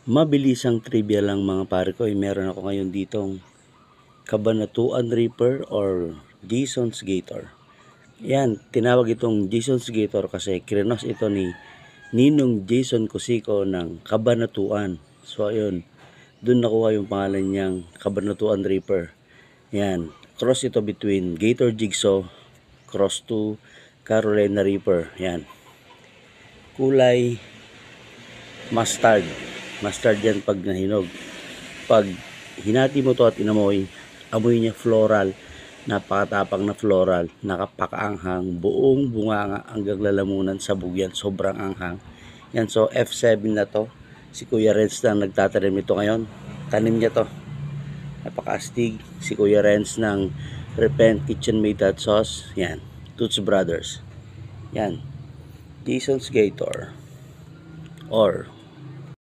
Mabilisang trivia lang mga pare ko, meron ako ngayon ditong Cabanatuan Reaper or Jason's Gator. Yan, tinawag itong Jason's Gator kasi krinos ito ni Ninong Jason Cosico ng Cabanatuan. So ayun, dun nakuha yung pangalan niyang Cabanatuan Reaper. Yan, cross ito between Gator Jigsaw, cross to Carolina Reaper. Yan, kulay mustard. Mustard yan pag nahinog. Pag hinati mo to at inamoy, amoy niya floral, napakatapang na floral, nakapakaanghang, buong bunganga hanggang lalamunan sa bugyan, sobrang anghang. Yan, so F7 na to. Si Kuya Renz na nagtatanim nito ngayon. Tanim niya to. Napakaastig. Si Kuya Renz ng Repent Kitchen Made Hot Sauce. Yan, Toots Brothers. Yan, Jason's Gator or